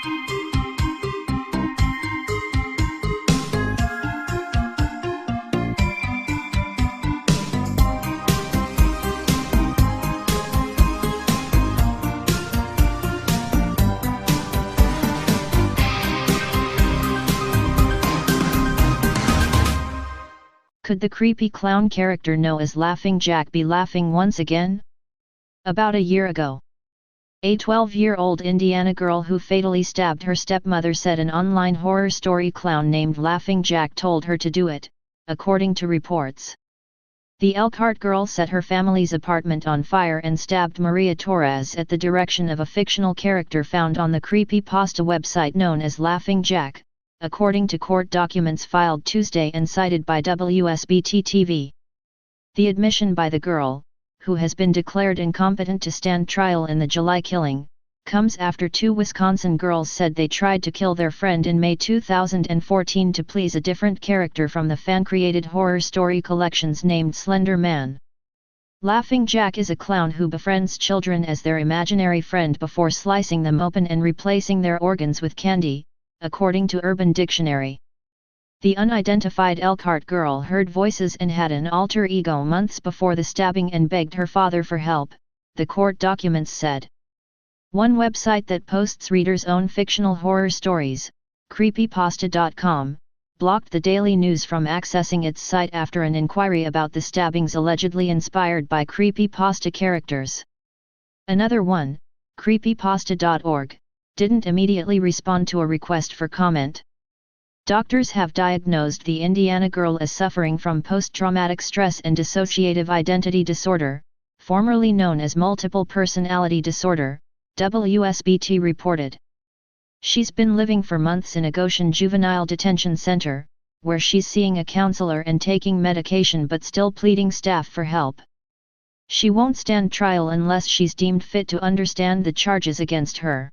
Could the creepy clown character known as Laughing Jack be laughing once again? About a year ago, a 12-year-old Indiana girl who fatally stabbed her stepmother said an online horror story clown named Laughing Jack told her to do it, according to reports. The Elkhart girl set her family's apartment on fire and stabbed Maria Torres at the direction of a fictional character found on the creepypasta website known as Laughing Jack, according to court documents filed Tuesday and cited by WSBT-TV. The admission by the girl, who has been declared incompetent to stand trial in the July killing, comes after two Wisconsin girls said they tried to kill their friend in May 2014 to please a different character from the fan-created horror story collections named Slender Man. Laughing Jack is a clown who befriends children as their imaginary friend before slicing them open and replacing their organs with candy, according to Urban Dictionary. The unidentified Elkhart girl heard voices and had an alter ego months before the stabbing and begged her father for help, the court documents said. One website that posts readers' own fictional horror stories, creepypasta.com, blocked the Daily News from accessing its site after an inquiry about the stabbings allegedly inspired by creepypasta characters. Another one, creepypasta.org, didn't immediately respond to a request for comment. Doctors have diagnosed the Indiana girl as suffering from post-traumatic stress and dissociative identity disorder, formerly known as multiple personality disorder, WSBT reported. She's been living for months in a Goshen Juvenile Detention Center, where she's seeing a counselor and taking medication but still pleading staff for help. She won't stand trial unless she's deemed fit to understand the charges against her.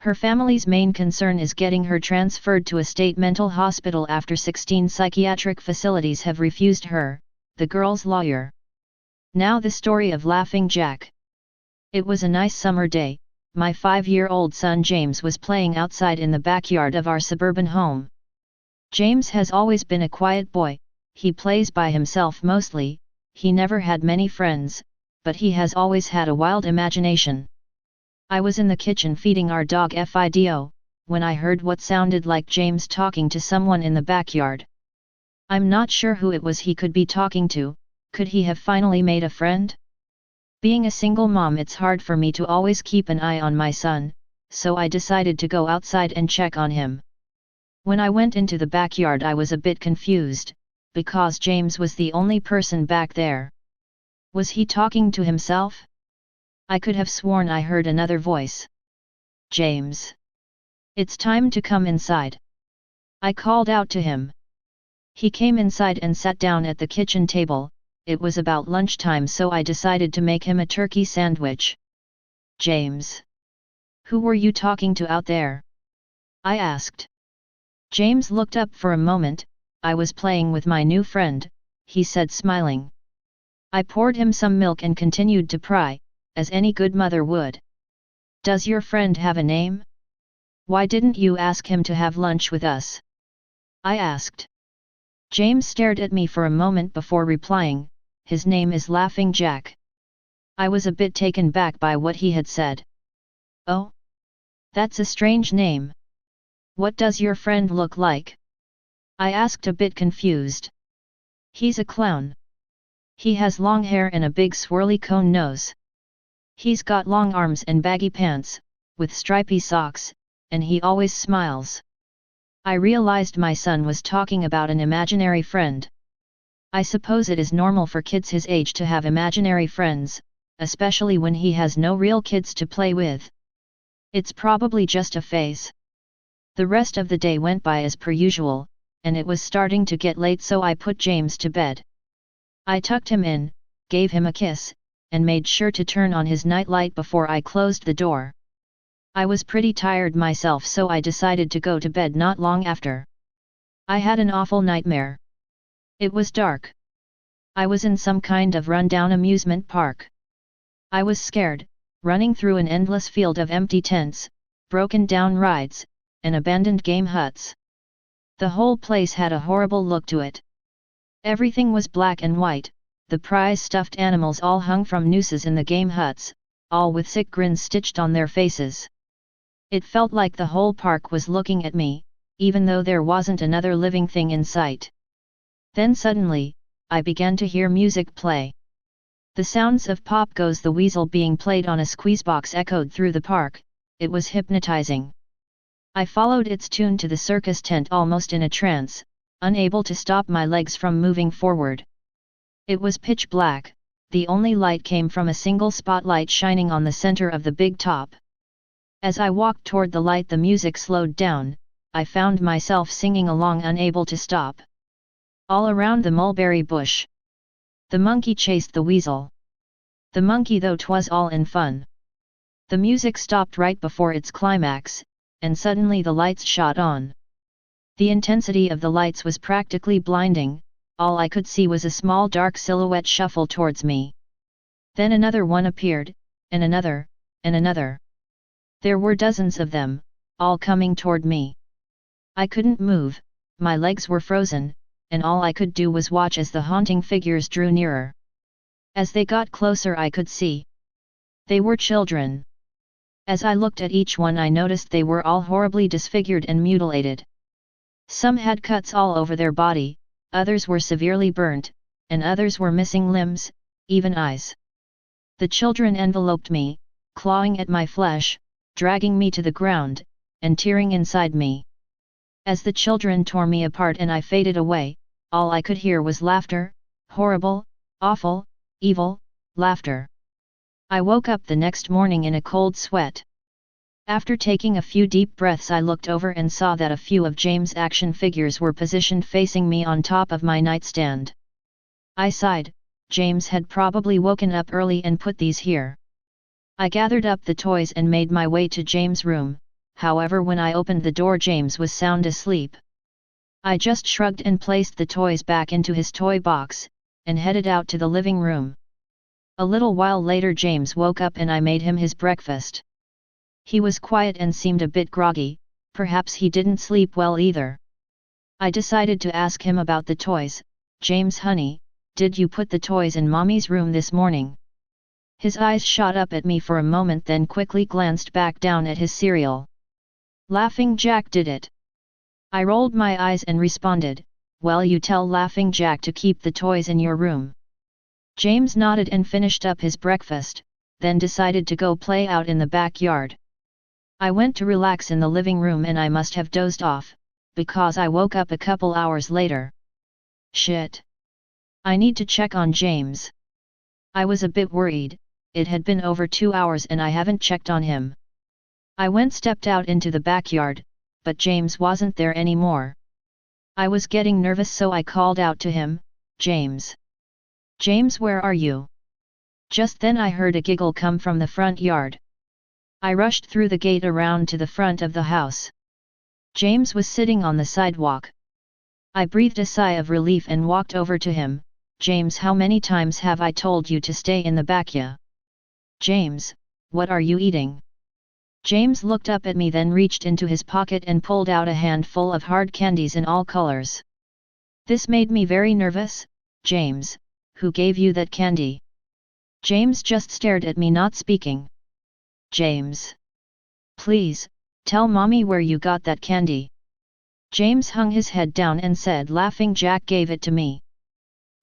Her family's main concern is getting her transferred to a state mental hospital after 16 psychiatric facilities have refused her, the girl's lawyer. Now the story of Laughing Jack. It was a nice summer day. My 5-year-old son James was playing outside in the backyard of our suburban home. James has always been a quiet boy, he plays by himself mostly, he never had many friends, but he has always had a wild imagination. I was in the kitchen feeding our dog Fido, when I heard what sounded like James talking to someone in the backyard. I'm not sure who it was he could be talking to. Could he have finally made a friend? Being a single mom, it's hard for me to always keep an eye on my son, so I decided to go outside and check on him. When I went into the backyard I was a bit confused, because James was the only person back there. Was he talking to himself? I could have sworn I heard another voice. James. It's time to come inside. I called out to him. He came inside and sat down at the kitchen table. It was about lunchtime, so I decided to make him a turkey sandwich. James. Who were you talking to out there? I asked. James looked up for a moment. I was playing with my new friend, he said, smiling. I poured him some milk and continued to pry, as any good mother would. Does your friend have a name? Why didn't you ask him to have lunch with us? I asked. James stared at me for a moment before replying, his name is Laughing Jack. I was a bit taken back by what he had said. Oh? That's a strange name. What does your friend look like? I asked, a bit confused. He's a clown. He has long hair and a big swirly cone nose. He's got long arms and baggy pants, with stripy socks, and he always smiles. I realized my son was talking about an imaginary friend. I suppose it is normal for kids his age to have imaginary friends, especially when he has no real kids to play with. It's probably just a phase. The rest of the day went by as per usual, and it was starting to get late, so I put James to bed. I tucked him in, gave him a kiss, and made sure to turn on his nightlight before I closed the door. I was pretty tired myself, so I decided to go to bed not long after. I had an awful nightmare. It was dark. I was in some kind of run-down amusement park. I was scared, running through an endless field of empty tents, broken down rides, and abandoned game huts. The whole place had a horrible look to it. Everything was black and white, the prize stuffed animals all hung from nooses in the game huts, all with sick grins stitched on their faces. It felt like the whole park was looking at me, even though there wasn't another living thing in sight. Then suddenly, I began to hear music play. The sounds of Pop Goes the Weasel being played on a squeezebox echoed through the park. It was hypnotizing. I followed its tune to the circus tent almost in a trance, unable to stop my legs from moving forward. It was pitch black, the only light came from a single spotlight shining on the center of the big top. As I walked toward the light, the music slowed down. I found myself singing along, unable to stop. All around the mulberry bush, the monkey chased the weasel. The monkey, though 'twas all in fun. The music stopped right before its climax, and suddenly the lights shot on. The intensity of the lights was practically blinding. All I could see was a small dark silhouette shuffle towards me. Then another one appeared, and another, and another. There were dozens of them, all coming toward me. I couldn't move, my legs were frozen, and all I could do was watch as the haunting figures drew nearer. As they got closer, I could see they were children. As I looked at each one, I noticed they were all horribly disfigured and mutilated. Some had cuts all over their body, others were severely burnt, and others were missing limbs, even eyes. The children enveloped me, clawing at my flesh, dragging me to the ground, and tearing inside me. As the children tore me apart and I faded away, all I could hear was laughter, horrible, awful, evil, laughter. I woke up the next morning in a cold sweat. After taking a few deep breaths, I looked over and saw that a few of James' action figures were positioned facing me on top of my nightstand. I sighed. James had probably woken up early and put these here. I gathered up the toys and made my way to James' room. However, when I opened the door, James was sound asleep. I just shrugged and placed the toys back into his toy box, and headed out to the living room. A little while later, James woke up and I made him his breakfast. He was quiet and seemed a bit groggy, perhaps he didn't sleep well either. I decided to ask him about the toys. James, honey, did you put the toys in Mommy's room this morning? His eyes shot up at me for a moment, then quickly glanced back down at his cereal. Laughing Jack did it. I rolled my eyes and responded, well, you tell Laughing Jack to keep the toys in your room. James nodded and finished up his breakfast, then decided to go play out in the backyard. I went to relax in the living room and I must have dozed off, because I woke up a couple hours later. Shit. I need to check on James. I was a bit worried. It had been over 2 hours and I haven't checked on him. I stepped out into the backyard, but James wasn't there anymore. I was getting nervous, so I called out to him, James. James, where are you? Just then I heard a giggle come from the front yard. I rushed through the gate around to the front of the house. James was sitting on the sidewalk. I breathed a sigh of relief and walked over to him. James, how many times have I told you to stay in the backyard? James, what are you eating? James looked up at me, then reached into his pocket and pulled out a handful of hard candies in all colors. This made me very nervous. James, who gave you that candy? James just stared at me, not speaking. James. Please, tell Mommy where you got that candy. James hung his head down and said, Laughing Jack gave it to me.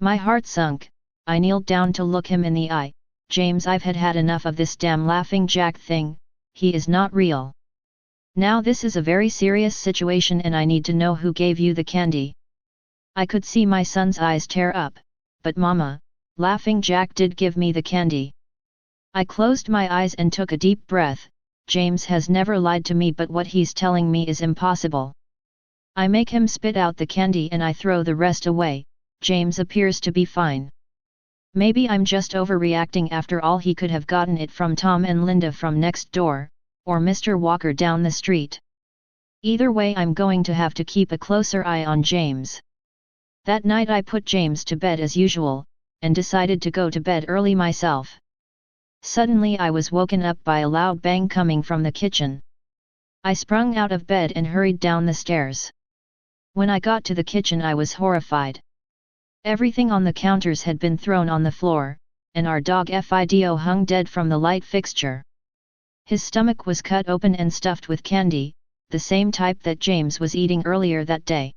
My heart sunk. I kneeled down to look him in the eye. James, I've had enough of this damn Laughing Jack thing. He is not real. Now this is a very serious situation and I need to know who gave you the candy. I could see my son's eyes tear up. But Mama, Laughing Jack did give me the candy. I closed my eyes and took a deep breath. James has never lied to me, but what he's telling me is impossible. I make him spit out the candy and I throw the rest away. James appears to be fine. Maybe I'm just overreacting. After all, he could have gotten it from Tom and Linda from next door, or Mr. Walker down the street. Either way, I'm going to have to keep a closer eye on James. That night I put James to bed as usual, and decided to go to bed early myself. Suddenly I was woken up by a loud bang coming from the kitchen. I sprung out of bed and hurried down the stairs. When I got to the kitchen I was horrified. Everything on the counters had been thrown on the floor, and our dog Fido hung dead from the light fixture. His stomach was cut open and stuffed with candy, the same type that James was eating earlier that day.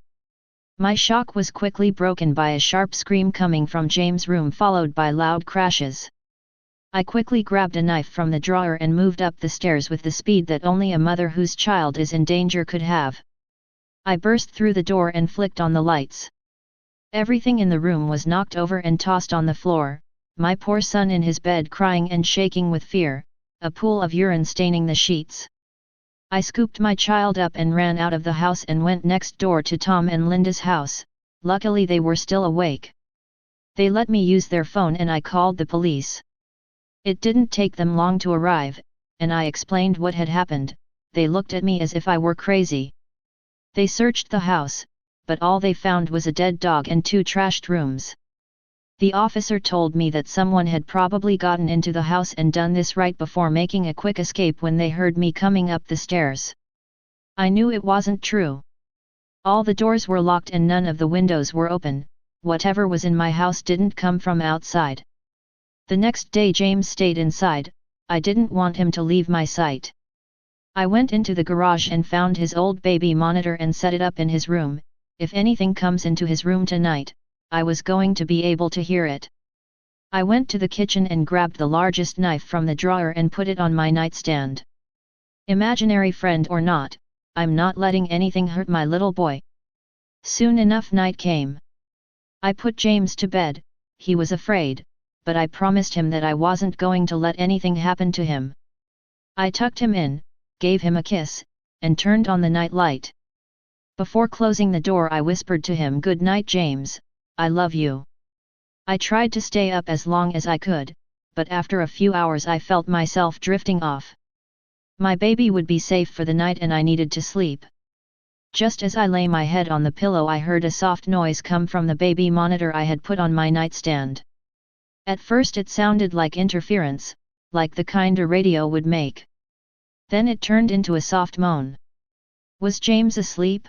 My shock was quickly broken by a sharp scream coming from James' room followed by loud crashes. I quickly grabbed a knife from the drawer and moved up the stairs with the speed that only a mother whose child is in danger could have. I burst through the door and flicked on the lights. Everything in the room was knocked over and tossed on the floor, my poor son in his bed crying and shaking with fear, a pool of urine staining the sheets. I scooped my child up and ran out of the house and went next door to Tom and Linda's house. Luckily they were still awake. They let me use their phone and I called the police. It didn't take them long to arrive, and I explained what had happened. They looked at me as if I were crazy. They searched the house, but all they found was a dead dog and 2 trashed rooms. The officer told me that someone had probably gotten into the house and done this right before making a quick escape when they heard me coming up the stairs. I knew it wasn't true. All the doors were locked and none of the windows were open. Whatever was in my house didn't come from outside. The next day James stayed inside. I didn't want him to leave my sight. I went into the garage and found his old baby monitor and set it up in his room. If anything comes into his room tonight, I was going to be able to hear it. I went to the kitchen and grabbed the largest knife from the drawer and put it on my nightstand. Imaginary friend or not, I'm not letting anything hurt my little boy. Soon enough night came. I put James to bed. He was afraid, but I promised him that I wasn't going to let anything happen to him. I tucked him in, gave him a kiss, and turned on the night light. Before closing the door I whispered to him, "Good night, James, I love you." I tried to stay up as long as I could, but after a few hours I felt myself drifting off. My baby would be safe for the night and I needed to sleep. Just as I lay my head on the pillow I heard a soft noise come from the baby monitor I had put on my nightstand. At first it sounded like interference, like the kind a radio would make. Then it turned into a soft moan. Was James asleep?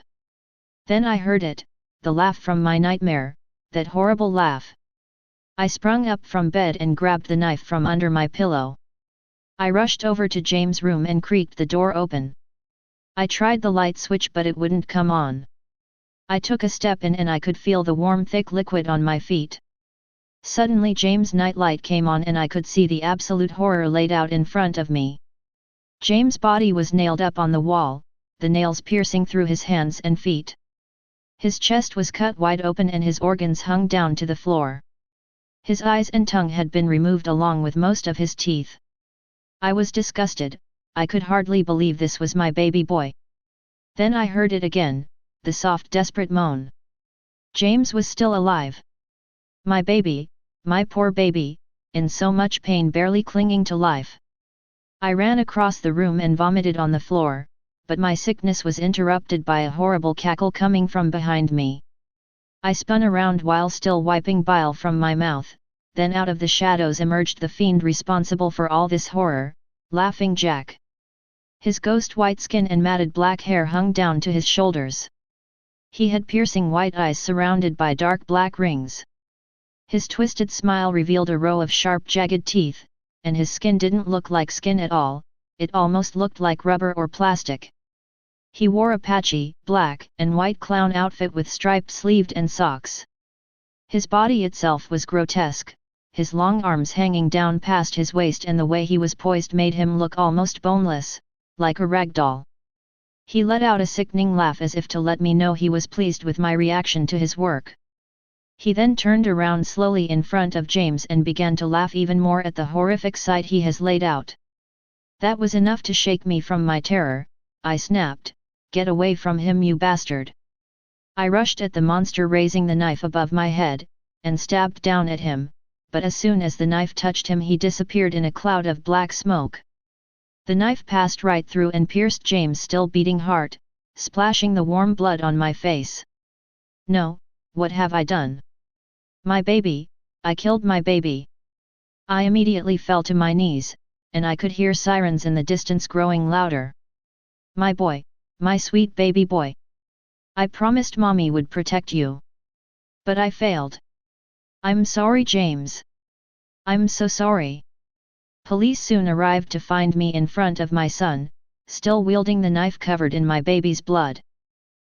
Then I heard it, the laugh from my nightmare, that horrible laugh. I sprung up from bed and grabbed the knife from under my pillow. I rushed over to James' room and creaked the door open. I tried the light switch but it wouldn't come on. I took a step in and I could feel the warm thick liquid on my feet. Suddenly James' nightlight came on and I could see the absolute horror laid out in front of me. James' body was nailed up on the wall, the nails piercing through his hands and feet. His chest was cut wide open and his organs hung down to the floor. His eyes and tongue had been removed along with most of his teeth. I was disgusted. I could hardly believe this was my baby boy. Then I heard it again, the soft desperate moan. James was still alive. My baby, my poor baby, in so much pain barely clinging to life. I ran across the room and vomited on the floor, but my sickness was interrupted by a horrible cackle coming from behind me. I spun around while still wiping bile from my mouth, then out of the shadows emerged the fiend responsible for all this horror, Laughing Jack. His ghost white skin and matted black hair hung down to his shoulders. He had piercing white eyes surrounded by dark black rings. His twisted smile revealed a row of sharp jagged teeth, and his skin didn't look like skin at all, it almost looked like rubber or plastic. He wore a patchy, black and white clown outfit with striped sleeved and socks. His body itself was grotesque, his long arms hanging down past his waist and the way he was poised made him look almost boneless, like a rag doll. He let out a sickening laugh as if to let me know he was pleased with my reaction to his work. He then turned around slowly in front of James and began to laugh even more at the horrific sight he has laid out. That was enough to shake me from my terror. I snapped, "Get away from him, you bastard!" I rushed at the monster raising the knife above my head, and stabbed down at him, but as soon as the knife touched him he disappeared in a cloud of black smoke. The knife passed right through and pierced James' still beating heart, splashing the warm blood on my face. No, what have I done? My baby, I killed my baby. I immediately fell to my knees, and I could hear sirens in the distance growing louder. My boy, my sweet baby boy. I promised mommy would protect you. But I failed. I'm sorry, James. I'm so sorry. Police soon arrived to find me in front of my son, still wielding the knife covered in my baby's blood.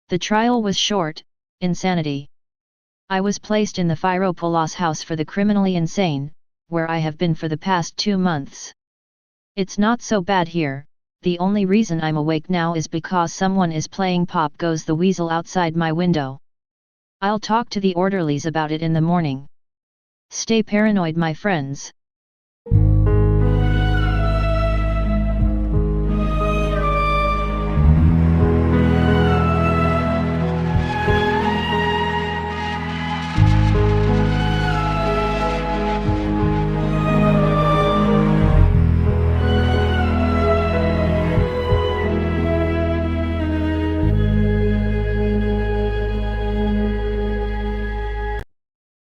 The trial was short: insanity. I was placed in the Fyropolos house for the criminally insane, where I have been for the past 2 months. It's not so bad here. The only reason I'm awake now is because someone is playing Pop Goes the Weasel outside my window. I'll talk to the orderlies about it in the morning. Stay paranoid, my friends.